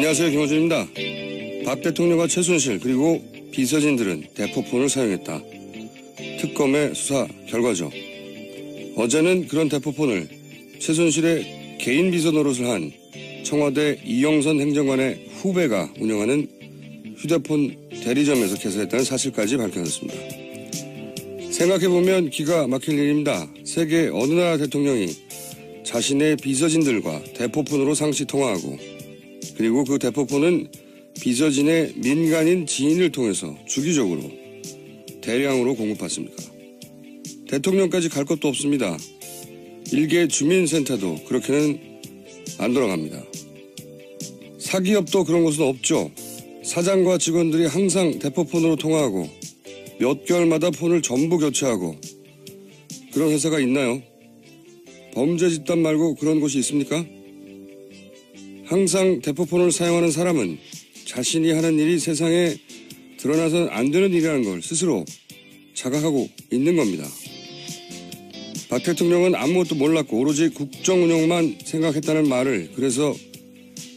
안녕하세요. 김호준입니다. 박 대통령과 최순실 그리고 비서진들은 대포폰을 사용했다. 특검의 수사 결과죠. 어제는 그런 대포폰을 최순실의 개인 비서 노릇을 한 청와대 이영선 행정관의 후배가 운영하는 휴대폰 대리점에서 개설했다는 사실까지 밝혀졌습니다. 생각해보면 기가 막힐 일입니다. 세계 어느 나라 대통령이 자신의 비서진들과 대포폰으로 상시 통화하고 그리고 그 대포폰은 비서진의 민간인 지인을 통해서 주기적으로 대량으로 공급받습니까? 대통령까지 갈 것도 없습니다. 일개 주민센터도 그렇게는 안 돌아갑니다. 사기업도 그런 곳은 없죠. 사장과 직원들이 항상 대포폰으로 통화하고 몇 개월마다 폰을 전부 교체하고 그런 회사가 있나요? 범죄 집단 말고 그런 곳이 있습니까? 항상 대포폰을 사용하는 사람은 자신이 하는 일이 세상에 드러나서는 안 되는 일이라는 걸 스스로 자각하고 있는 겁니다. 박 대통령은 아무것도 몰랐고 오로지 국정 운영만 생각했다는 말을 그래서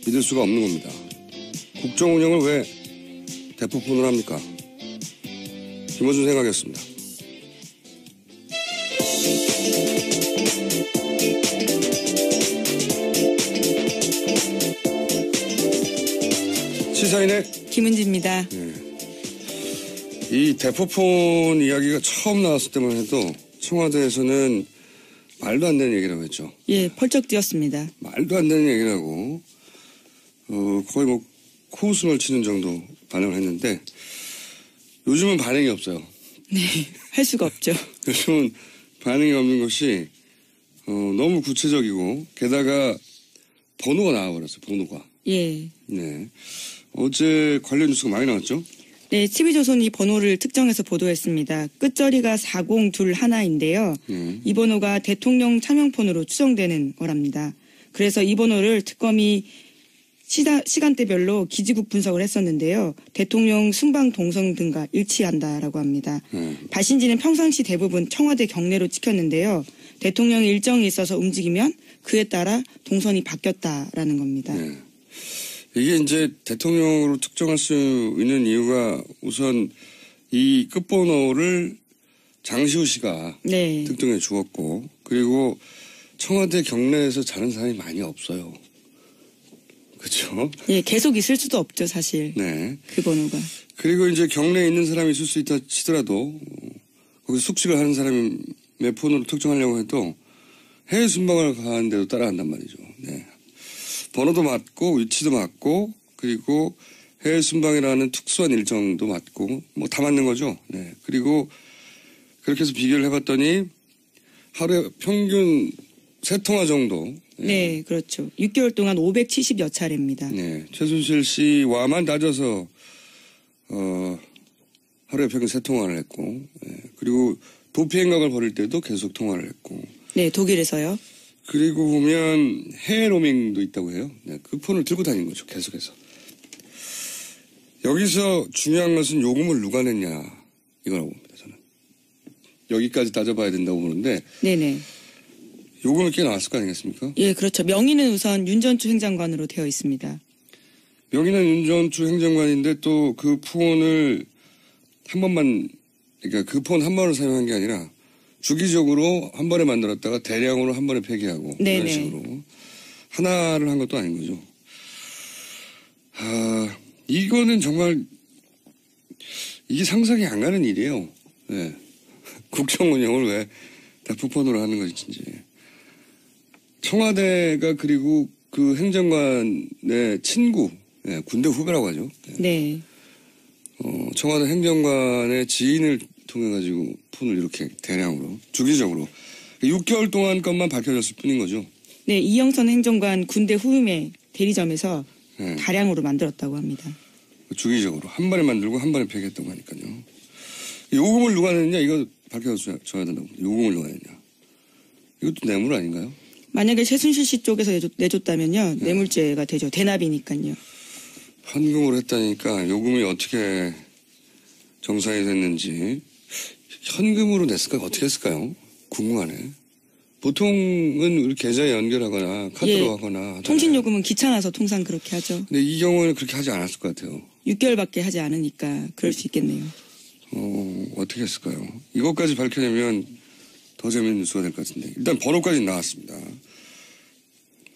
믿을 수가 없는 겁니다. 국정 운영을 왜 대포폰으로 합니까? 김호준 생각이었습니다. 시사인의 김은지입니다. 네. 이 대포폰 이야기가 처음 나왔을 때만 해도 청와대에서는 말도 안 되는 얘기라고 했죠. 예, 펄쩍 뛰었습니다. 말도 안 되는 얘기라고 거의 뭐 코웃음을 치는 정도 반응을 했는데 요즘은 반응이 없어요. 네, 할 수가 없죠. 요즘은 반응이 없는 것이 너무 구체적이고 게다가 번호가 나와버렸어요. 번호가. 예. 네. 어제 관련 뉴스가 많이 나왔죠? 네, TV조선이 번호를 특정해서 보도했습니다. 끝자리가 4021인데요. 이 번호가 대통령 차명폰으로 추정되는 거랍니다. 그래서 이 번호를 특검이 시간대별로 기지국 분석을 했었는데요. 대통령 순방 동선 등과 일치한다라고 합니다. 발신지는 평상시 대부분 청와대 경내로 찍혔는데요. 대통령의 일정이 있어서 움직이면 그에 따라 동선이 바뀌었다라는 겁니다. 네. 이게 이제 대통령으로 특정할 수 있는 이유가 우선 이 끝번호를 장시호 씨가 네. 특정해 주었고 그리고 청와대 경내에서 자는 사람이 많이 없어요. 그렇죠? 예, 계속 있을 수도 없죠, 사실. 네. 그 번호가. 그리고 이제 경내에 있는 사람이 있을 수 있다 치더라도 거기서 숙식을 하는 사람의 폰으로 특정하려고 해도 해외 순방을 가는데도 따라간단 말이죠. 네. 번호도 맞고 위치도 맞고 그리고 해외 순방이라는 특수한 일정도 맞고 뭐 다 맞는 거죠. 네. 그리고 그렇게 해서 비교를 해봤더니 하루에 평균 3통화 정도. 네, 그렇죠. 6개월 동안 570여 차례입니다. 네. 최순실 씨와만 따져서 하루에 평균 3통화를 했고 그리고 도피 행각을 벌일 때도 계속 통화를 했고. 네, 독일에서요. 그리고 보면 해외 로밍도 있다고 해요. 네, 그 폰을 들고 다니는 거죠. 계속해서. 여기서 중요한 것은 요금을 누가 냈냐 이거라고 봅니다. 저는. 여기까지 따져봐야 된다고 보는데 네네. 요금이 꽤 나왔을 거 아니겠습니까? 예, 그렇죠. 명의는 우선 윤전추 행장관으로 되어 있습니다. 명의는 윤전추 행정관인데 또 그 폰을 한 번만 그러니까 그 폰 한 번을 사용한 게 아니라 주기적으로 한 번에 만들었다가 대량으로 한 번에 폐기하고 네네. 이런 식으로 하나를 한 것도 아닌 거죠. 이거는 정말 이게 상상이 안 가는 일이에요. 네. 국정 운영을 왜 대포폰으로 하는 것인지. 청와대가 그리고 그 행정관의 친구, 네, 군대 후배라고 하죠. 네. 청와대 행정관의 지인을 통해 가지고 폰을 이렇게 대량으로 주기적으로 6개월 동안 것만 밝혀졌을 뿐인 거죠. 네, 이영선 행정관 군대 후임의 대리점에서 네. 다량으로 만들었다고 합니다. 주기적으로 한 번에 만들고 한 번에 폐기했다고 하니까요. 요금을 누가 냈냐 이거 밝혀줘야 된다고. 요금을 누가 냈냐. 이것도 뇌물 아닌가요? 만약에 최순실 씨 쪽에서 내줬다면요. 네. 뇌물죄가 되죠. 대납이니까요. 현금으로 했다니까 요금이 어떻게 정산이 됐는지 현금으로 냈을까 어떻게 했을까요? 궁금하네. 보통은 우리 계좌에 연결하거나 카드로 하거나 하잖아요. 통신요금은 귀찮아서 통상 그렇게 하죠. 근데 이 경우는 그렇게 하지 않았을 것 같아요. 6개월밖에 하지 않으니까 그럴 수 있겠네요. 어떻게 했을까요? 이것까지 밝혀내면 더 재밌는 뉴스가 될 것 같은데. 일단 번호까지 나왔습니다.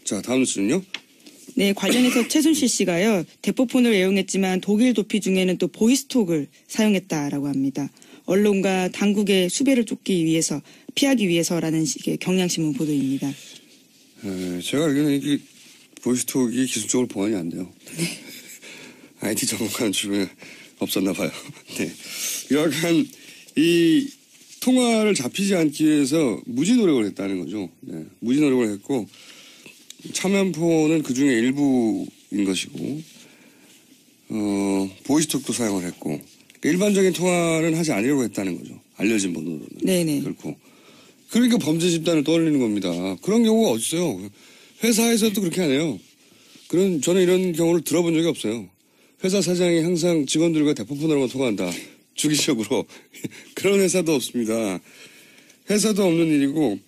자, 다음 뉴스는요? 네, 관련해서 최순실 씨가요. 대포폰을 애용했지만 독일 도피 중에는 또 보이스톡을 사용했다라고 합니다. 언론과 당국의 수배를 피하기 위해서라는 식의 경향신문 보도입니다. 제가 알기로는 이게 보이스톡이 기술적으로 보완이 안 돼요. 네. IT 전문가는 주변에 없었나 봐요. 네. 약간 이 통화를 잡히지 않기 위해서 무지 노력을 했다는 거죠. 네. 무지 노력을 했고 차면포는 그 중에 일부인 것이고 보이스톡도 사용을 했고 일반적인 통화는 하지 않으려고 했다는 거죠. 알려진 번호로는. 네네. 그렇고. 그러니까 범죄 집단을 떠올리는 겁니다. 그런 경우가 어딨어요. 회사에서도 그렇게 하네요. 저는 이런 경우를 들어본 적이 없어요. 회사 사장이 항상 직원들과 대포폰으로만 통화한다. 주기적으로. 그런 회사도 없습니다. 회사도 없는 일이고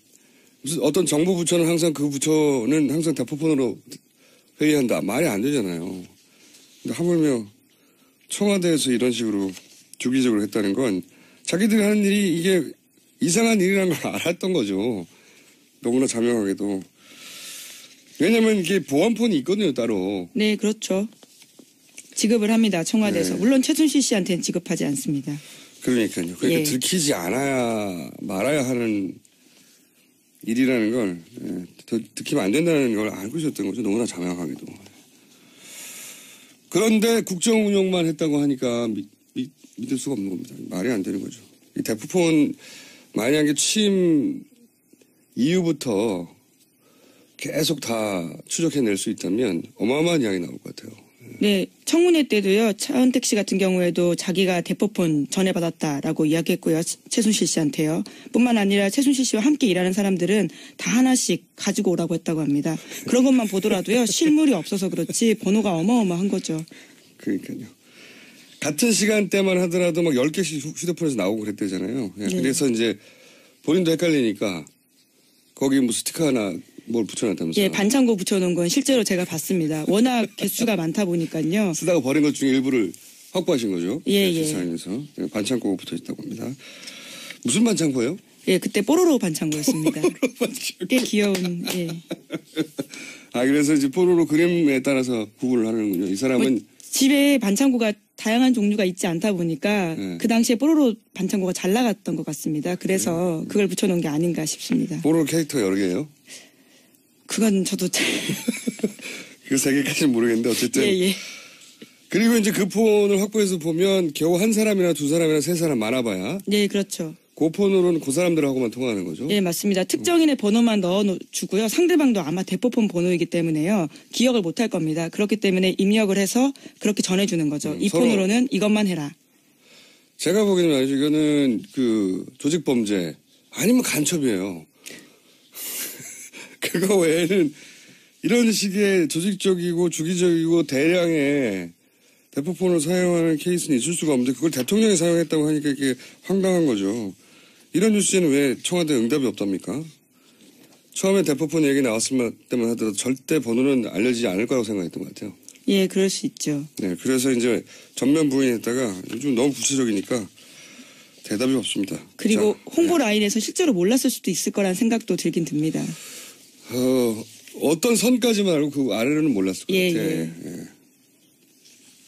무슨 어떤 정부 부처는 항상 그 부처는 항상 대포폰으로 회의한다. 말이 안 되잖아요. 근데 하물며 청와대에서 이런 식으로 주기적으로 했다는 건 자기들이 하는 일이 이게 이상한 일이라는 걸 알았던 거죠. 너무나 자명하게도. 왜냐면 이게 보안폰이 있거든요, 따로. 네, 그렇죠. 지급을 합니다, 청와대에서. 네. 물론 최순실 씨한테는 지급하지 않습니다. 그러니까요. 그러니까 들키지 말아야 하는 일이라는 걸, 들키면 안 된다는 걸 알고 있었던 거죠. 너무나 자명하게도. 그런데 국정 운영만 했다고 하니까 믿을 수가 없는 겁니다. 말이 안 되는 거죠. 이 대포폰 만약에 취임 이후부터 계속 다 추적해낼 수 있다면 어마어마한 양이 나올 것 같아요. 네, 청문회 때도요. 차은택 씨 같은 경우에도 자기가 대포폰 전해받았다라고 이야기했고요. 최순실 씨한테요. 뿐만 아니라 최순실 씨와 함께 일하는 사람들은 다 하나씩 가지고 오라고 했다고 합니다. 그런 것만 보더라도요. 실물이 없어서 그렇지 번호가 어마어마한 거죠. 그러니까요. 같은 시간대만 하더라도 막 10개씩 휴대폰에서 나오고 그랬대잖아요. 네. 그래서 이제 본인도 헷갈리니까 거기 뭐 스티커 하나 뭘 붙여놨다면서요? 예, 반창고 붙여놓은 건 실제로 제가 봤습니다. 워낙 개수가 많다 보니까요. 쓰다가 버린 것 중에 일부를 확보하신 거죠? 예. 세상에서 반창고가 붙어있다고 합니다. 무슨 반창고예요? 예, 그때 뽀로로 반창고였습니다. 뽀로로 반창고. 꽤 귀여운. 예. 그래서 이제 뽀로로 그림에 따라서 구분을 하는군요. 이 사람은 집에 반창고가 다양한 종류가 있지 않다 보니까 그 당시에 뽀로로 반창고가 잘 나갔던 것 같습니다. 그래서 그걸 붙여놓은 게 아닌가 싶습니다. 뽀로로 캐릭터 여러 개예요? 그건 저도 그 3개까지는 모르겠는데 어쨌든. 예. 그리고 이제 그 폰을 확보해서 보면 겨우 한 사람이나 두 사람이나 세 사람 많아봐야. 네, 그렇죠. 그 폰으로는 그 사람들하고만 통화하는 거죠? 예, 맞습니다. 특정인의 번호만 넣어주고요. 상대방도 아마 대포폰 번호이기 때문에요. 기억을 못할 겁니다. 그렇기 때문에 입력을 해서 그렇게 전해주는 거죠. 이 폰으로는 이것만 해라. 제가 보기에는 말이죠. 이거는 그 조직범죄 아니면 간첩이에요. 그거 외에는 이런 식의 조직적이고 주기적이고 대량의 대포폰을 사용하는 케이스는 있을 수가 없는데 그걸 대통령이 사용했다고 하니까 이게 황당한 거죠. 이런 뉴스에는 왜 청와대 응답이 없답니까? 처음에 대포폰 얘기 나왔을 때만 하더라도 절대 번호는 알려지지 않을 거라고 생각했던 것 같아요. 예, 그럴 수 있죠. 네, 그래서 이제 전면 부인했다가 요즘 너무 구체적이니까 대답이 없습니다. 그리고 홍보 라인에서 실제로 몰랐을 수도 있을 거란 생각도 들긴 듭니다. 어떤 선까지만 알고 그 아래로는 몰랐을 것 같아요. 예.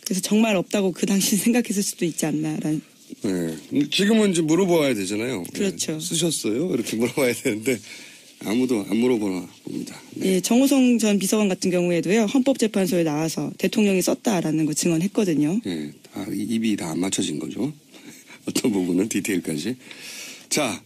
그래서 정말 없다고 그 당시 생각했을 수도 있지 않나라는. 네. 지금은 이제 물어봐야 되잖아요. 그렇죠. 네. 쓰셨어요? 이렇게 물어봐야 되는데 아무도 안 물어보나 봅니다. 네. 예, 정호성 전 비서관 같은 경우에도요. 헌법재판소에 나와서 대통령이 썼다라는 거 증언했거든요. 예, 입이 다 안 맞춰진 거죠. 어떤 부분은 디테일까지. 자,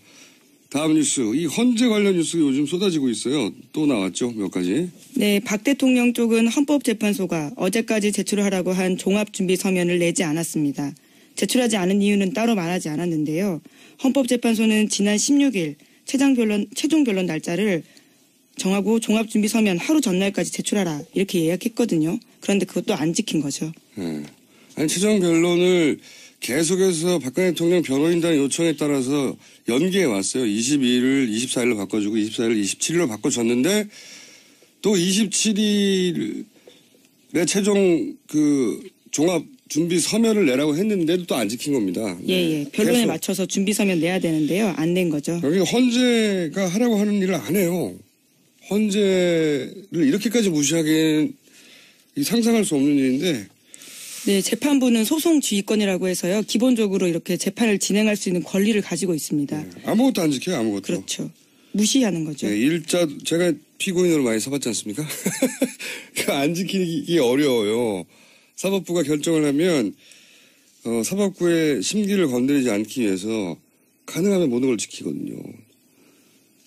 다음 뉴스. 이 헌재 관련 뉴스가 요즘 쏟아지고 있어요. 또 나왔죠, 몇 가지. 네, 박 대통령 쪽은 헌법재판소가 어제까지 제출하라고 한 종합준비 서면을 내지 않았습니다. 제출하지 않은 이유는 따로 말하지 않았는데요. 헌법재판소는 지난 16일 최종 변론 날짜를 정하고 종합준비 서면 하루 전날까지 제출하라 이렇게 예약했거든요. 그런데 그것도 안 지킨 거죠. 네. 아니 최종 변론을 계속해서 박근혜 대통령 변호인단 요청에 따라서 연기해 왔어요. 22일을 24일로 바꿔주고 24일을 27일로 바꿔줬는데 또 27일에 최종 종합 준비 서면을 내라고 했는데도 또 안 지킨 겁니다. 예. 변론에 맞춰서 준비 서면 내야 되는데요. 안 낸 거죠. 여기 헌재가 하라고 하는 일을 안 해요. 헌재를 이렇게까지 무시하기엔 상상할 수 없는 일인데. 네, 재판부는 소송 지휘권이라고 해서요. 기본적으로 이렇게 재판을 진행할 수 있는 권리를 가지고 있습니다. 네, 아무것도 안 지켜요. 아무것도. 그렇죠. 무시하는 거죠. 네, 제가 피고인으로 많이 서봤지 않습니까? 안 지키기 어려워요. 사법부가 결정을 하면 사법부의 심기를 건드리지 않기 위해서 가능하면 모든 걸 지키거든요.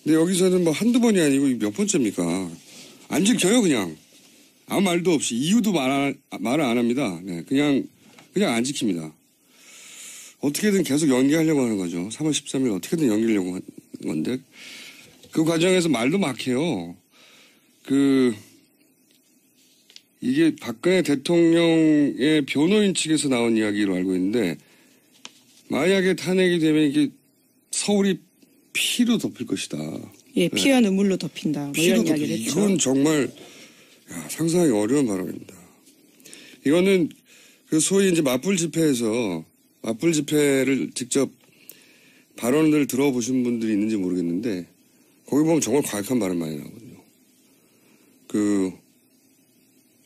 근데 여기서는 뭐 한두 번이 아니고 몇 번째입니까? 안 지켜요, 그냥. 아무 말도 없이. 이유도 말을 안 합니다. 네, 그냥 안 지킵니다. 어떻게든 계속 연기하려고 하는 거죠. 3월 13일 어떻게든 연기하려고 하는 건데, 그 과정에서 말도 막혀요. 이게 박근혜 대통령의 변호인 측에서 나온 이야기로 알고 있는데, 만약에 탄핵이 되면 이게 서울이 피로 덮일 것이다. 예, 피와 눈물로 덮인다. 뭐 이런 이야기를 했죠. 이건 정말 상상하기 어려운 발언입니다. 이거는 소위 이제 맞불 집회를 직접 발언을 들어보신 분들이 있는지 모르겠는데, 거기 보면 정말 과격한 발언 많이 나오거든요.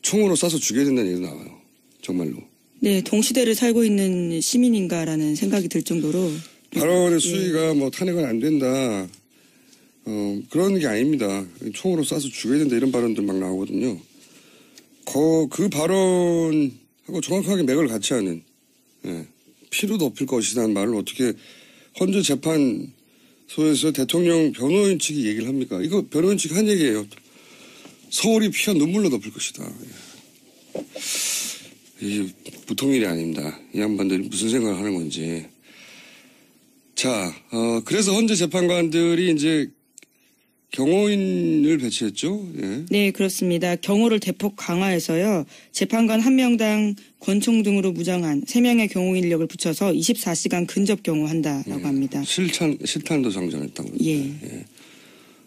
총으로 쏴서 죽여야 된다는 얘기도 나와요. 정말로. 네, 동시대를 살고 있는 시민인가라는 생각이 들 정도로. 발언의 수위가 뭐 탄핵은 안 된다. 그런 게 아닙니다. 총으로 쏴서 죽여야 된다 이런 발언들 막 나오거든요. 그 발언하고 정확하게 맥을 같이 하는, 피로 덮일 것이라는 말을 어떻게 헌재 재판소에서 대통령 변호인 측이 얘기를 합니까? 이거 변호인 측이 한 얘기예요. 서울이 피와 눈물로 덮일 것이다. 이 보통 일이 아닙니다. 이 양반들이 무슨 생각을 하는 건지. 자, 그래서 헌재 재판관들이 이제 경호인을 배치했죠. 예. 네, 그렇습니다. 경호를 대폭 강화해서요. 재판관 1명당 권총 등으로 무장한 3명의 경호 인력을 붙여서 24시간 근접 경호한다라고 합니다. 실탄도 장전했다고. 예.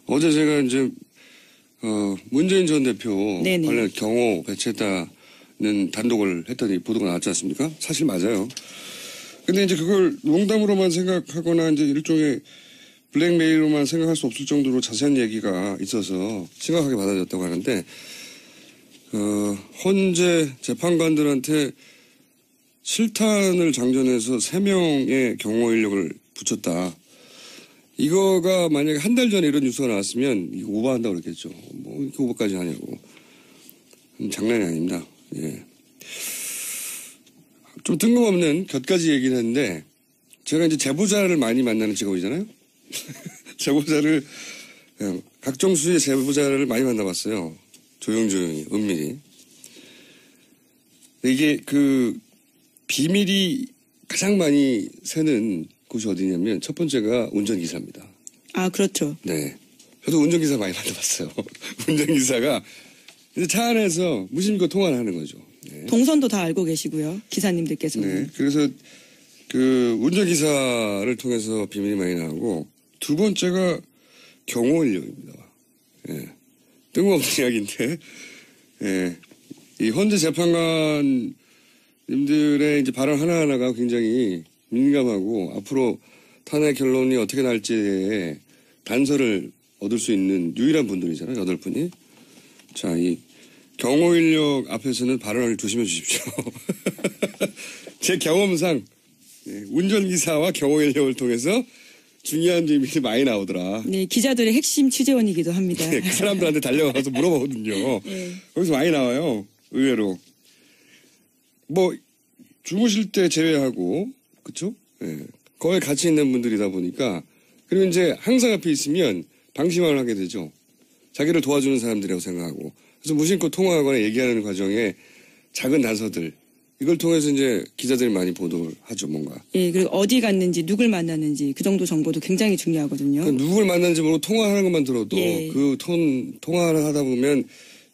어제 제가 이제 문재인 전 대표 네네. 관련 경호 배치했다는 단독을 했더니 보도가 나왔지 않습니까? 사실 맞아요. 근데 이제 그걸 농담으로만 생각하거나 이제 일종의 블랙메일로만 생각할 수 없을 정도로 자세한 얘기가 있어서 심각하게 받아들였다고 하는데, 헌재 재판관들한테 실탄을 장전해서 3명의 경호 인력을 붙였다. 이거가 만약에 한 달 전에 이런 뉴스가 나왔으면 이거 오버한다고 그랬겠죠. 뭐 이렇게 오버까지 하냐고. 장난이 아닙니다. 예. 좀 뜬금없는 곁가지 얘기를 했는데, 제가 이제 제보자를 많이 만나는 직업이잖아요. 제보자를, 각종 수의 제보자를 많이 만나봤어요. 조용히, 은밀히. 근데 이게 비밀이 가장 많이 새는 곳이 어디냐면 첫 번째가 운전기사입니다. 아, 그렇죠. 네. 저도 운전기사 많이 만나봤어요. 운전기사가 이제 차 안에서 무심코 통화를 하는 거죠. 네. 동선도 다 알고 계시고요. 기사님들께서는. 네. 그래서 운전기사를 통해서 비밀이 많이 나오고, 두 번째가 경호 인력입니다. 예. 뜬금없는 이야기인데, 예. 이 헌재 재판관님들의 이제 발언 하나하나가 굉장히 민감하고 앞으로 탄핵 결론이 어떻게 날지에 단서를 얻을 수 있는 유일한 분들이잖아요. 8분이. 자, 이 경호 인력 앞에서는 발언을 조심해 주십시오. 제 경험상 운전기사와 경호 인력을 통해서 중요한 비밀이 많이 나오더라. 네, 기자들의 핵심 취재원이기도 합니다. 네, 그 사람들한테 달려가서 물어보거든요. 네. 거기서 많이 나와요. 의외로. 뭐 주무실 때 제외하고, 그쵸? 예. 거기에 같이 있는 분들이다 보니까, 그리고 이제 항상 앞에 있으면 방심을 하게 되죠. 자기를 도와주는 사람들이라고 생각하고. 그래서 무심코 통화하거나 얘기하는 과정에 작은 단서들, 이걸 통해서 이제 기자들이 많이 보도를 하죠, 뭔가. 예, 그리고 어디 갔는지, 누굴 만났는지, 그 정도 정보도 굉장히 중요하거든요. 그러니까 누굴 만났는지 모르고 통화하는 것만 들어도, 예. 통화를 하다 보면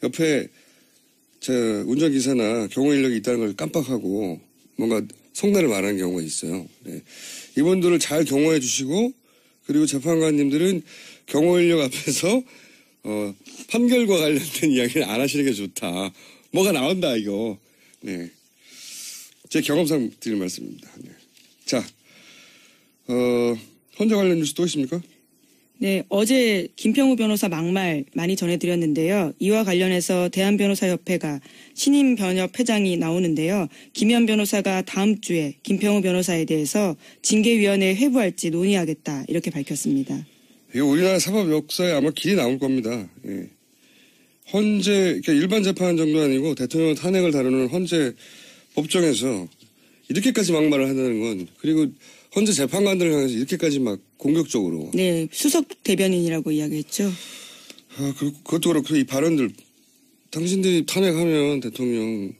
옆에 운전기사나 경호 인력이 있다는 걸 깜빡하고 뭔가 속내를 말하는 경우가 있어요. 네. 이분들을 잘 경호해 주시고 그리고 재판관님들은 경호 인력 앞에서 판결과 관련된 이야기를 안 하시는 게 좋다. 뭐가 나온다 이거. 네. 제 경험상 드리는 말씀입니다. 네. 자, 헌재 관련 뉴스 또 있습니까? 네, 어제 김평우 변호사 막말 많이 전해드렸는데요. 이와 관련해서 대한변호사협회가 신임 변협 회장이 나오는데요. 김현 변호사가 다음 주에 김평우 변호사에 대해서 징계위원회에 회부할지 논의하겠다 이렇게 밝혔습니다. 이거 우리나라 사법 역사에 아마 길이 남을 겁니다. 예. 헌재, 그러니까 일반 재판 정도 아니고 대통령 탄핵을 다루는 헌재 법정에서 이렇게까지 막말을 한다는 건, 그리고 헌재 재판관들을 향해서 이렇게까지 막 공격적으로. 네, 수석 대변인이라고 이야기했죠. 그것도 그렇고 이 발언들, 당신들이 탄핵하면 대통령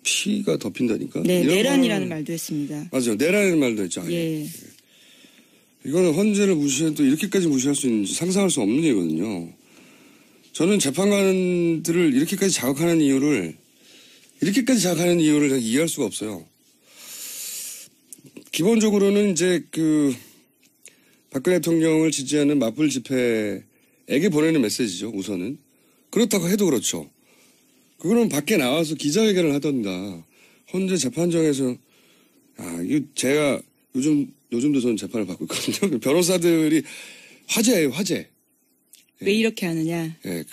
피가 덮인다니까. 네, 내란이라는 말도 했습니다. 맞아요, 내란이라는 말도 했죠. 예. 이거는 헌재를 무시해도 이렇게까지 무시할 수 있는지 상상할 수 없는 일이거든요. 저는 재판관들을 이렇게까지 자극하는 이유를 이해할 수가 없어요. 기본적으로는 이제 박근혜 대통령을 지지하는 맞불 집회에게 보내는 메시지죠, 우선은. 그렇다고 해도 그렇죠. 그거는 밖에 나와서 기자회견을 하던가, 헌재 재판정에서, 이거 제가 요즘도 저는 재판을 받고 있거든요. 변호사들이 화제예요, 화제. 왜 이렇게 하느냐. 예,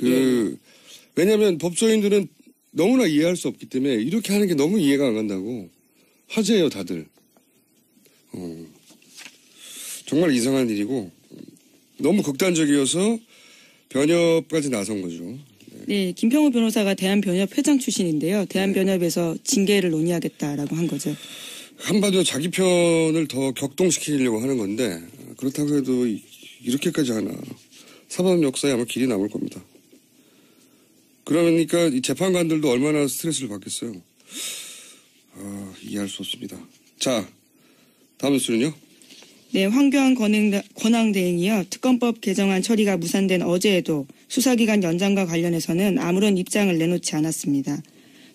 왜냐면 법조인들은 너무나 이해할 수 없기 때문에 이렇게 하는 게 너무 이해가 안 간다고. 화제예요, 다들. 정말 이상한 일이고, 너무 극단적이어서 변협까지 나선 거죠. 네, 김평우 변호사가 대한변협 회장 출신인데요. 대한변협에서 징계를 논의하겠다라고 한 거죠. 한마디로 자기 편을 더 격동시키려고 하는 건데, 그렇다고 해도 이렇게까지 하나. 사법 역사에 아마 길이 남을 겁니다. 그러니까 이 재판관들도 얼마나 스트레스를 받겠어요. 이해할 수 없습니다. 자, 다음 뉴스는요? 네, 황교안 권한대행이요. 특검법 개정안 처리가 무산된 어제에도 수사기간 연장과 관련해서는 아무런 입장을 내놓지 않았습니다.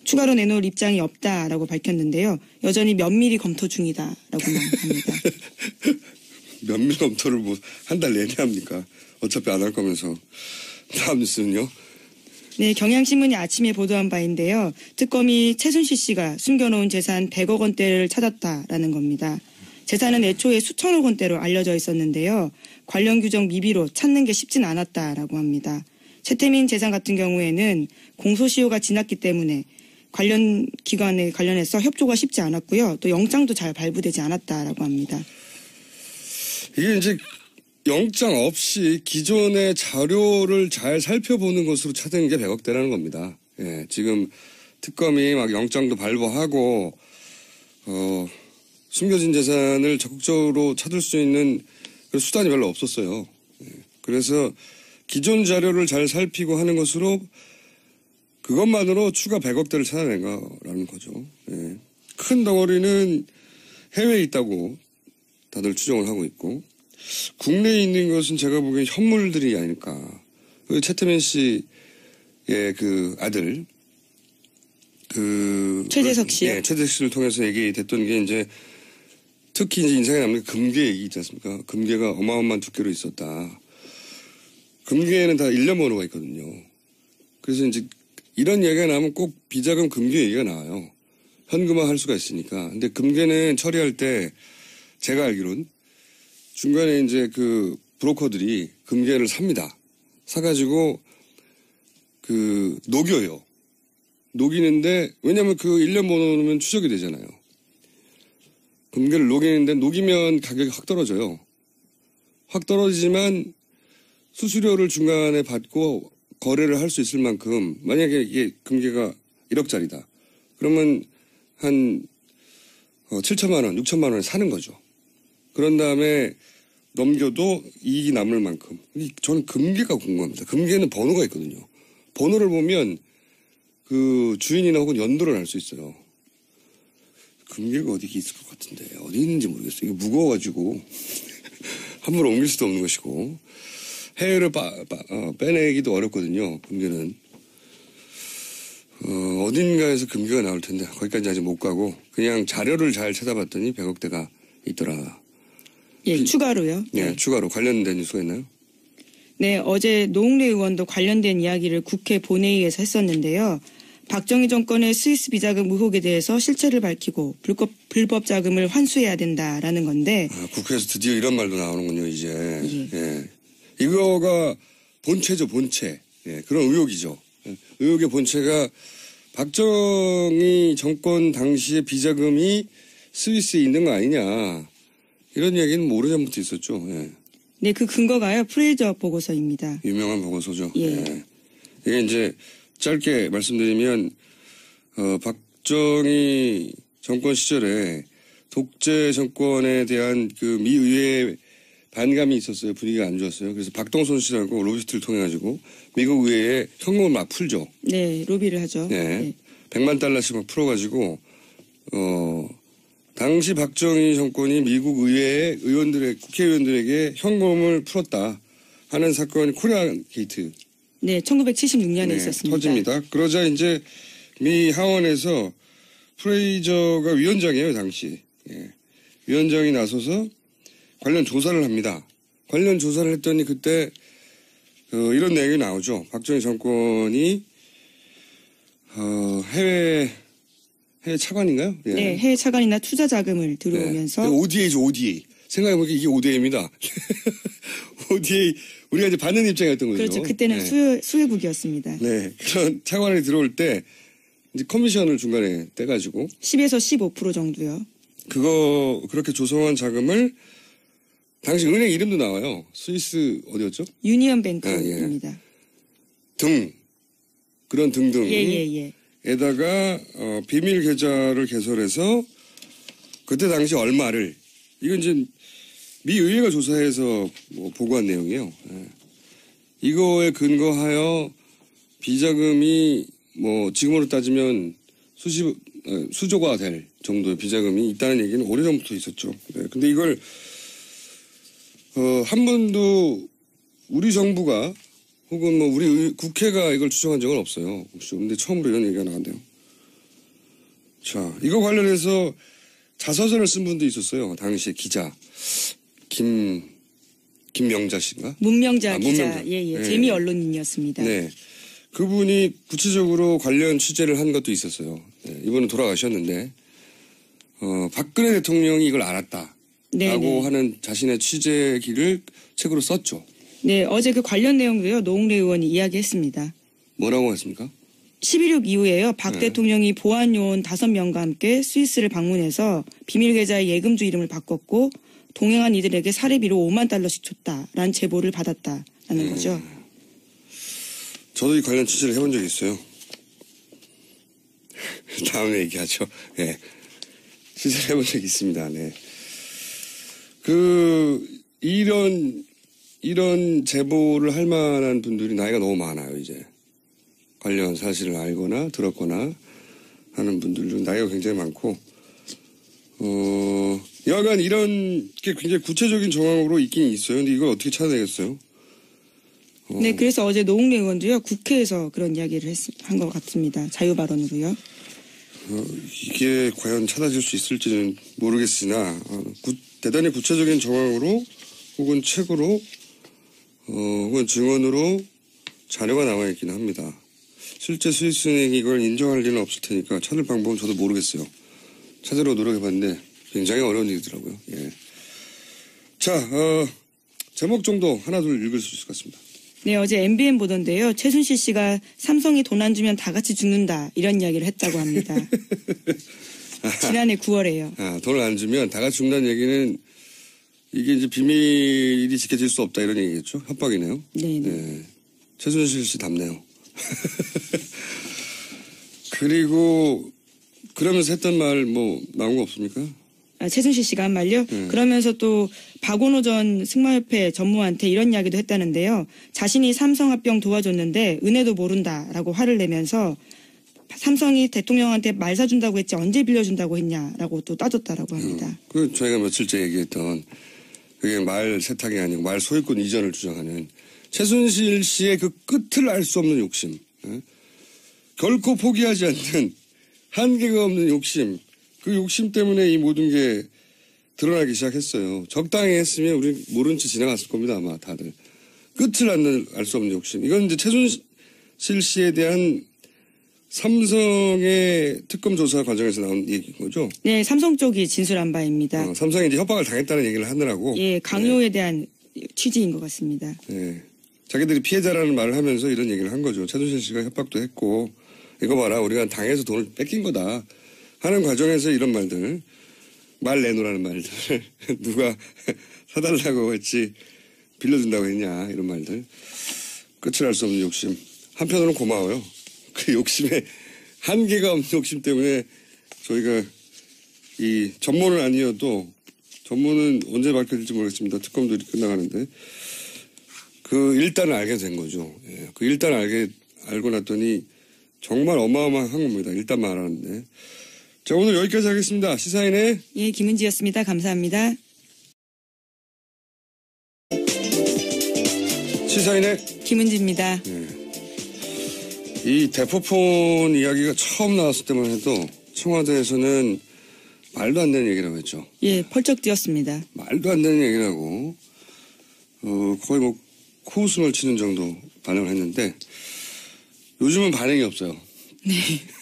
추가로 내놓을 입장이 없다라고 밝혔는데요. 여전히 면밀히 검토 중이다라고만 합니다. 면밀 검토를 한 달 내내 합니까? 어차피 안 할 거면서. 다음 뉴스는요? 네, 경향신문이 아침에 보도한 바인데요. 특검이 최순실 씨가 숨겨놓은 재산 100억 원대를 찾았다라는 겁니다. 재산은 애초에 수천억 원대로 알려져 있었는데요. 관련 규정 미비로 찾는 게 쉽진 않았다라고 합니다. 최태민 재산 같은 경우에는 공소시효가 지났기 때문에 관련 기관에 관련해서 협조가 쉽지 않았고요. 또 영장도 잘 발부되지 않았다라고 합니다. 이게 이제 영장 없이 기존의 자료를 잘 살펴보는 것으로 찾은 게 100억대라는 겁니다. 예, 지금 특검이 막 영장도 발부하고 숨겨진 재산을 적극적으로 찾을 수 있는 그런 수단이 별로 없었어요. 예, 그래서 기존 자료를 잘 살피고 하는 것으로 그것만으로 추가 100억대를 찾아낸 거라는 거죠. 예, 큰 덩어리는 해외에 있다고 다들 추정을 하고 있고 국내에 있는 것은 제가 보기엔 현물들이 아닐까. 최태민 씨의 아들 최재석 씨요? 네, 최재석 씨를 통해서 얘기됐던 게 이제 특히 이제 인상에 남는 금괴 얘기 있지 않습니까? 금괴가 어마어마한 두께로 있었다. 금괴에는 다 일련 번호가 있거든요. 그래서 이제 이런 얘기가 나오면 꼭 비자금 금괴 얘기가 나와요. 현금화 할 수가 있으니까. 근데 금괴는 처리할 때 제가 알기로는 중간에 이제 브로커들이 금괴를 삽니다. 사가지고 녹여요. 녹이는데 왜냐면 일련 번호면 추적이 되잖아요. 금괴를 녹이는데 녹이면 가격이 확 떨어져요. 확 떨어지지만 수수료를 중간에 받고 거래를 할 수 있을 만큼 만약에 이게 금괴가 1억짜리다. 그러면 한 7천만 원, 6천만 원에 사는 거죠. 그런 다음에 넘겨도 이익이 남을 만큼. 저는 금괴가 궁금합니다. 금괴는 번호가 있거든요. 번호를 보면 주인이나 혹은 연도를 알 수 있어요. 금괴가 어디 있을 것 같은데 어디 있는지 모르겠어요. 이게 무거워가지고 함부로 옮길 수도 없는 것이고 해외를 빼내기도 어렵거든요. 금괴는. 어딘가에서 금괴가 나올 텐데 거기까지 아직 못 가고 그냥 자료를 잘 찾아봤더니 100억대가 있더라. 예, 추가로요. 네, 네. 추가로 관련된 뉴스가 있나요? 네, 어제 노웅래 의원도 관련된 이야기를 국회 본회의에서 했었는데요. 박정희 정권의 스위스 비자금 의혹에 대해서 실체를 밝히고 불법 자금을 환수해야 된다라는 건데. 국회에서 드디어 이런 말도 나오는군요, 이제. 예. 이거가 본체죠, 본체. 예, 그런 의혹이죠. 의혹의 본체가 박정희 정권 당시의 비자금이 스위스에 있는 거 아니냐. 이런 얘기는 뭐 오래전부터 있었죠. 예. 네, 그 근거가요. 프레이저 보고서입니다. 유명한 보고서죠. 예. 예. 이게 이제 짧게 말씀드리면 박정희 정권 시절에 독재 정권에 대한 그 미 의회의 반감이 있었어요. 분위기가 안 좋았어요. 그래서 박동선 씨라고 로비스트를 통해 가지고 미국 의회에 현금을 막 풀죠. 네, 로비를 하죠. 네. 네. 100만 달러씩 막 풀어가지고 당시 박정희 정권이 미국 의회의 국회의원들에게 현금을 풀었다 하는 사건이 코리아 게이트. 네, 1976년에 있었습니다. 터집니다. 그러자 이제 미 하원에서 프레이저가 위원장이에요, 당시. 예. 위원장이 나서서 관련 조사를 합니다. 관련 조사를 했더니 그때 이런 내용이 나오죠. 박정희 정권이 해외 차관인가요? 예. 네, 해외 차관이나 투자 자금을 들어오면서. 네. ODA죠, ODA. 생각해보니까 이게 ODA입니다. ODA, 우리가 이제 받는 입장이었던 거죠. 그렇죠. 그때는 네. 수혜국이었습니다. 네. 그런 차관이 들어올 때 이제 커미션을 중간에 떼가지고 10에서 15% 정도요. 그렇게 조성한 자금을 당시 은행 이름도 나와요. 스위스 어디였죠? 유니언 뱅크입니다. 그런 등등. 예. 에다가 비밀 계좌를 개설해서 그때 당시 얼마를 이건 이제 미 의회가 조사해서 보고한 내용이에요. 예. 이거에 근거하여 비자금이 지금으로 따지면 수조가 될 정도의 비자금이 있다는 얘기는 오래전부터 있었죠. 네. 근데 이걸 한 번도 우리 정부가 혹은 우리 국회가 이걸 추정한 적은 없어요. 혹시 근데 처음으로 이런 얘기가 나왔네요. 자, 이거 관련해서 자서전을 쓴 분도 있었어요. 당시에 기자 김명자 씨인가? 문명자 기자. 문명자. 예. 네. 재미 언론인이었습니다. 네. 그분이 구체적으로 관련 취재를 한 것도 있었어요. 네. 이번은 돌아가셨는데 박근혜 대통령이 이걸 알았다라고 하는 자신의 취재기를 책으로 썼죠. 네, 어제 그 관련 내용도요. 노웅래 의원이 이야기했습니다. 뭐라고 했습니까? 11.6 이후에요. 박 대통령이 보안요원 5명과 함께 스위스를 방문해서 비밀계좌의 예금주 이름을 바꿨고 동행한 이들에게 사례비로 5만 달러씩 줬다라는 제보를 받았다라는 거죠. 저도 이 관련 취재를 해본 적이 있어요. 다음에 얘기하죠. 네. 취재를 해본 적이 있습니다. 네. 이런 제보를 할 만한 분들이 나이가 너무 많아요, 이제. 관련 사실을 알거나 들었거나 하는 분들 중 나이가 굉장히 많고, 여하간 이런 게 굉장히 구체적인 정황으로 있긴 있어요. 근데 이걸 어떻게 찾아내겠어요? 네, 그래서 어제 노웅래 의원도요, 국회에서 그런 이야기를 한 것 같습니다. 자유 발언으로요. 이게 과연 찾아질 수 있을지는 모르겠으나, 대단히 구체적인 정황으로 혹은 책으로 혹은 증언으로 자료가 나와 있긴 합니다. 실제 스위스은행이 이걸 인정할 리는 없을 테니까 찾을 방법은 저도 모르겠어요. 찾으러 노력해봤는데 굉장히 어려운 일이더라고요. 예. 자, 제목 정도 하나 둘 읽을 수 있을 것 같습니다. 네, 어제 MBN 보던데요. 최순실 씨가 삼성이 돈 안 주면 다 같이 죽는다 이런 이야기를 했다고 합니다. 지난해 9월에요. 돈을 안 주면 다 같이 죽는다는 얘기는 이게 이제 비밀이 지켜질 수 없다 이런 얘기겠죠? 협박이네요. 네. 최순실 씨 답네요. 그리고 그러면서 했던 말 나온 거 없습니까? 최순실 씨가 한 말요? 그러면서 또 박원호 전 승마협회 전무한테 이런 이야기도 했다는데요. 자신이 삼성합병 도와줬는데 은혜도 모른다라고 화를 내면서 삼성이 대통령한테 말 사준다고 했지 언제 빌려준다고 했냐라고 또 따졌다라고 합니다. 그 저희가 며칠째 얘기했던 그게 말 세탁이 아니고 말 소유권 이전을 주장하는 최순실 씨의 그 끝을 알 수 없는 욕심. 결코 포기하지 않는 한계가 없는 욕심. 그 욕심 때문에 이 모든 게 드러나기 시작했어요. 적당히 했으면 우리 모른 채 지나갔을 겁니다. 아마 다들. 끝을 알 수 없는 욕심. 이건 이제 최순실 씨에 대한 삼성의 특검 조사 과정에서 나온 얘기인 거죠? 네, 삼성 쪽이 진술한 바입니다. 삼성이 이제 협박을 당했다는 얘기를 하느라고. 예, 강요에 대한 취지인 것 같습니다. 네. 자기들이 피해자라는 말을 하면서 이런 얘기를 한 거죠. 최순실 씨가 협박도 했고, 이거 봐라, 우리가 당해서 돈을 뺏긴 거다 하는 과정에서 이런 말들, 말 내놓으라는 말들, 누가 사달라고 했지 빌려준다고 했냐, 이런 말들. 끝을 알 수 없는 욕심. 한편으로는 고마워요. 그 욕심에 한계가 없는 욕심 때문에 저희가 이 전문은 아니어도, 전문은 언제 밝혀질지 모르겠습니다. 특검도 끝나가는데 그 일단을 알게 된 거죠. 예, 그 일단을 알고 났더니 정말 어마어마한 겁니다. 일단 말하는데. 자, 오늘 여기까지 하겠습니다. 시사인의 예, 김은지였습니다. 감사합니다. 시사인의 김은지입니다. 예. 이 대포폰 이야기가 처음 나왔을 때만 해도 청와대에서는 말도 안 되는 얘기라고 했죠. 예, 펄쩍 뛰었습니다. 말도 안 되는 얘기라고 거의 뭐 코웃음을 치는 정도 반응을 했는데 요즘은 반응이 없어요. 네,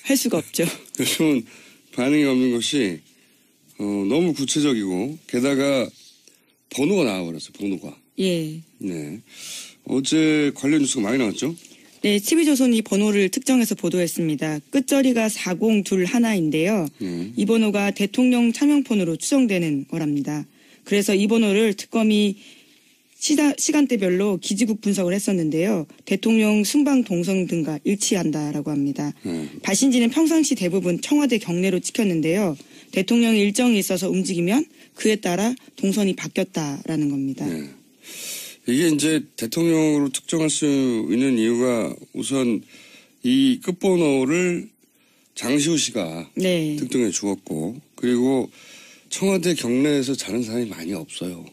할 수가 없죠. 요즘은 반응이 없는 것이 너무 구체적이고 게다가 번호가 나와버렸어요. 번호가. 예. 네. 어제 관련 뉴스가 많이 나왔죠? 네, TV조선이 번호를 특정해서 보도했습니다. 끝자리가 4021인데요. 이 번호가 대통령 차명폰으로 추정되는 거랍니다. 그래서 이 번호를 특검이 시간대별로 기지국 분석을 했었는데요. 대통령 순방 동선 등과 일치한다라고 합니다. 발신지는 평상시 대부분 청와대 경내로 찍혔는데요. 대통령이 일정이 있어서 움직이면 그에 따라 동선이 바뀌었다라는 겁니다. 네. 이게 이제 대통령으로 특정할 수 있는 이유가 우선 이 끝번호를 장시호 씨가 네. 특정해 주었고 그리고 청와대 경내에서 자는 사람이 많이 없어요.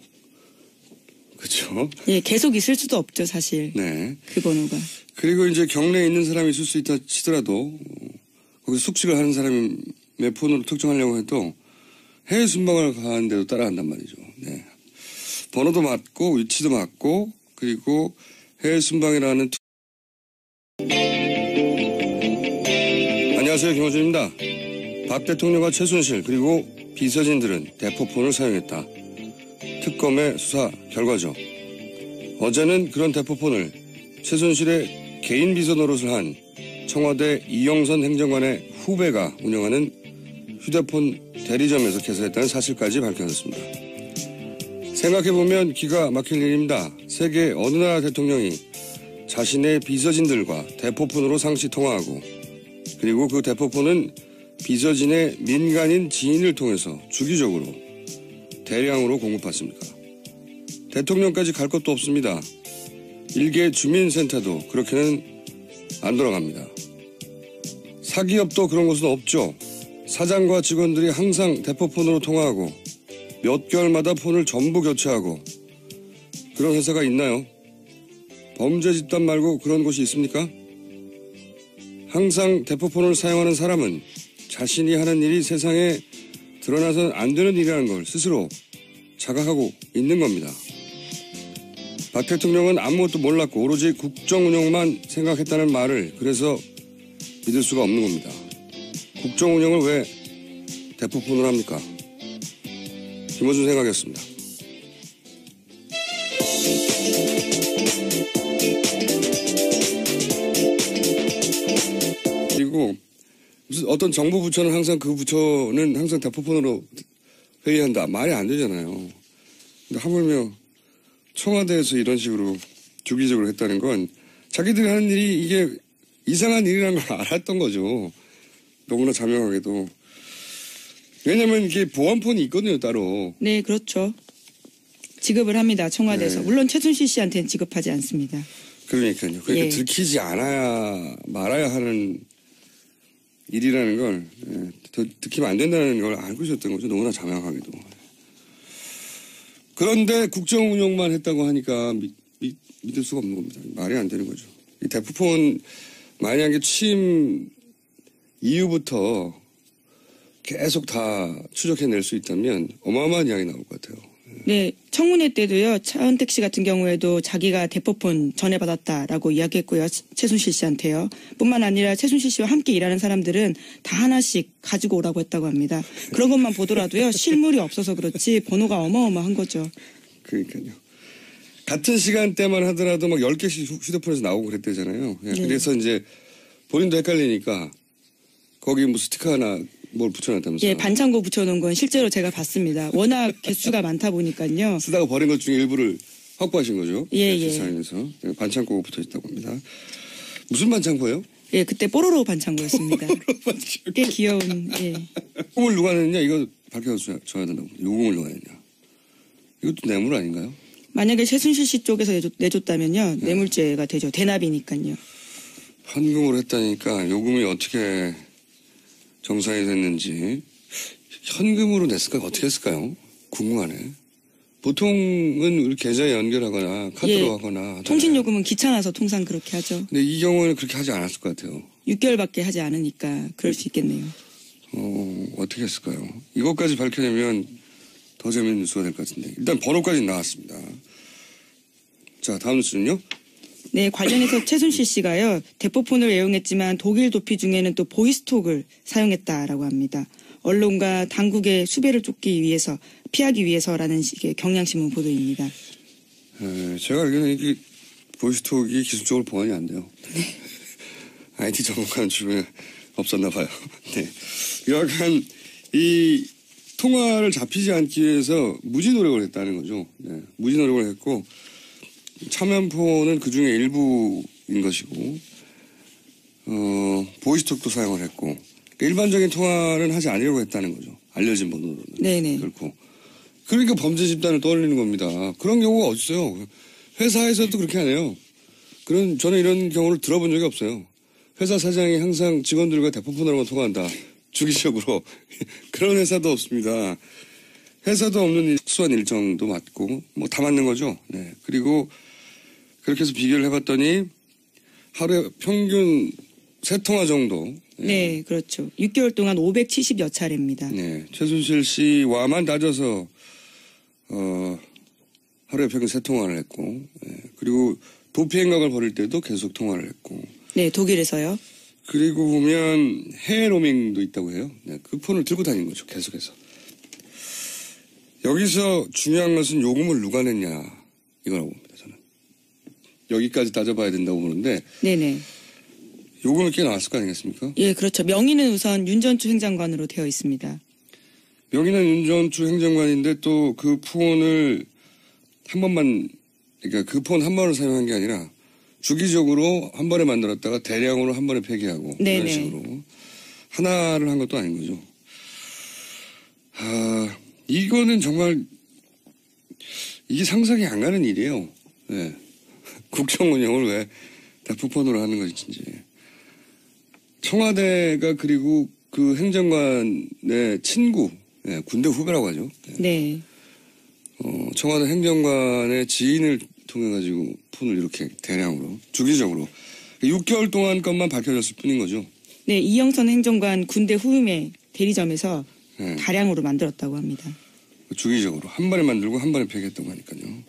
그렇죠? 예, 계속 있을 수도 없죠, 사실. 네. 그 번호가. 그리고 이제 경내에 있는 사람이 있을 수 있다 치더라도 거기서 숙식을 하는 사람의 폰으로 특정하려고 해도 해외 순방을 가는데도 따라간단 말이죠. 네. 번호도 맞고 위치도 맞고 그리고 해외 순방이라는 안녕하세요. 김호준입니다. 박 대통령과 최순실 그리고 비서진들은 대포폰을 사용했다. 특검의 수사 결과죠. 어제는 그런 대포폰을 최순실의 개인 비서 노릇을 한 청와대 이영선 행정관의 후배가 운영하는 휴대폰 대리점에서 개설했다는 사실까지 밝혀졌습니다. 생각해보면 기가 막힐 일입니다. 세계 어느 나라 대통령이 자신의 비서진들과 대포폰으로 상시 통화하고 그리고 그 대포폰은 비서진의 민간인 지인을 통해서 주기적으로 대량으로 공급받습니까? 대통령까지 갈 것도 없습니다. 일개 주민센터도 그렇게는 안 돌아갑니다. 사기업도 그런 곳은 없죠. 사장과 직원들이 항상 대포폰으로 통화하고 몇 개월마다 폰을 전부 교체하고 그런 회사가 있나요? 범죄 집단 말고 그런 곳이 있습니까? 항상 대포폰을 사용하는 사람은 자신이 하는 일이 세상에 드러나서는 안 되는 일이라는 걸 스스로 자각하고 있는 겁니다. 박 대통령은 아무것도 몰랐고 오로지 국정 운영만 생각했다는 말을 그래서 믿을 수가 없는 겁니다. 국정 운영을 왜 대포폰으로 합니까? 김호준 생각이었습니다. 그리고 무슨 어떤 정부 부처는 항상 그 부처는 항상 대포폰으로 회의한다. 말이 안 되잖아요. 근데 하물며 청와대에서 이런 식으로 주기적으로 했다는 건 자기들이 하는 일이 이게 이상한 일이라는 걸 알았던 거죠. 너무나 자명하게도. 왜냐면 이게 보안폰이 있거든요, 따로. 네, 그렇죠. 지급을 합니다, 청와대에서. 네. 물론 최순실 씨한테는 지급하지 않습니다. 그러니까요. 그러니까 예. 들키지 않아야 말아야 하는 일이라는 걸 들키면 안 된다는 걸 알고 있었던 거죠. 너무나 자명하게도. 그런데 국정 운영만 했다고 하니까 믿을 수가 없는 겁니다. 말이 안 되는 거죠. 이 대포폰 만약에 취임 이후부터 계속 다 추적해낼 수 있다면 어마어마한 양이 나올 것 같아요. 네, 청문회 때도요. 차은택 씨 같은 경우에도 자기가 대포폰 전해받았다라고 이야기했고요. 최순실 씨한테요. 뿐만 아니라 최순실 씨와 함께 일하는 사람들은 다 하나씩 가지고 오라고 했다고 합니다. 그런 것만 보더라도요. 실물이 없어서 그렇지 번호가 어마어마한 거죠. 그러니까요. 같은 시간대만 하더라도 막 10개씩 휴대폰에서 나오고 그랬대잖아요. 네. 그래서 이제 본인도 헷갈리니까 거기 뭐 스티커 하나 뭘 붙여놨다면서요? 예, 반창고 붙여놓은 건 실제로 제가 봤습니다. 워낙 개수가 많다 보니까요. 쓰다가 버린 것 중에 일부를 확보하신 거죠? 예, 예. 디자인에서 반창고가 붙어있다고 합니다. 무슨 반창고예요? 예, 그때 뽀로로 반창고였습니다. 꽤 귀여운. 예. 요금을 누가 냈냐? 이거 밝혀줘야 된다고. 요금을 누가 냈냐? 이것도 뇌물 아닌가요? 만약에 최순실 씨 쪽에서 내줬다면요. 뇌물죄가 되죠. 대납이니까요. 현금으로 했다니까 요금이 어떻게 정산이 됐는지 현금으로 냈을까? 어떻게 했을까요? 궁금하네. 보통은 우리 계좌에 연결하거나 카드로 하거나 하잖아요. 통신요금은 귀찮아서 통상 그렇게 하죠. 근데 이 경우에는 그렇게 하지 않았을 것 같아요. 6개월밖에 하지 않으니까 그럴 수 있겠네요. 어떻게 했을까요? 이것까지 밝혀내면 더 재밌는 뉴스가 될 것 같은데. 일단 번호까지 나왔습니다. 자, 다음 뉴스는요? 네, 관련해서 최순실 씨가요. 대포폰을 애용했지만 독일 도피 중에는 또 보이스톡을 사용했다라고 합니다. 언론과 당국의 수배를 쫓기 위해서 피하기 위해서라는 식의 경향신문 보도입니다. 제가 알기로는 이게 보이스톡이 기술적으로 보완이 안 돼요. 네. IT 전문가는 주변에 없었나 봐요. 네. 여하간 이 통화를 잡히지 않기 위해서 무지 노력을 했다는 거죠. 네. 무지 노력을 했고 차면포는 그 중에 일부인 것이고 보이스톡도 사용을 했고 일반적인 통화는 하지 않으려고 했다는 거죠. 알려진 번호로는. 네네. 결코. 그러니까 범죄 집단을 떠올리는 겁니다. 그런 경우가 어딨어요. 회사에서도 그렇게 하네요. 저는 이런 경우를 들어본 적이 없어요. 회사 사장이 항상 직원들과 대포폰으로만 통화한다. 주기적으로. 그런 회사도 없습니다. 회사도 없는 특수한 일정도 맞고 뭐 다 맞는 거죠. 네. 그리고 그렇게 해서 비교를 해봤더니 하루에 평균 3통화 정도. 네, 그렇죠. 6개월 동안 570여 차례입니다. 네, 최순실 씨와만 따져서 하루에 평균 3통화를 했고, 그리고 도피 행각을 벌일 때도 계속 통화를 했고. 네, 독일에서요. 그리고 보면 해외 로밍도 있다고 해요. 네, 그 폰을 들고 다니는 거죠, 계속해서. 여기서 중요한 것은 요금을 누가 냈냐 이거라고 봅니다. 저는 여기까지 따져봐야 된다고 보는데. 네네. 요금이 꽤 나왔을 거 아니겠습니까? 예, 그렇죠. 명의는 우선 윤전추 행정관으로 되어 있습니다. 명의는 윤전추 행정관인데 또 그 폰을 한 번만, 그러니까 그 폰 한 번을 사용한 게 아니라 주기적으로 한 번에 만들었다가 대량으로 한 번에 폐기하고 네네. 이런 식으로 하나를 한 것도 아닌 거죠. 이거는 정말 이게 상상이 안 가는 일이에요. 네. 국정 운영을 왜 대포폰으로 하는 것인지. 청와대가 그리고 그 행정관의 친구, 네, 군대 후배라고 하죠. 네. 청와대 행정관의 지인을 통해 가지고 폰을 이렇게 대량으로 주기적으로 6개월 동안 것만 밝혀졌을 뿐인 거죠. 네, 이영선 행정관 군대 후임의 대리점에서 네. 다량으로 만들었다고 합니다. 주기적으로 한 번에 만들고 한 번에 폐기했다고 하니까요.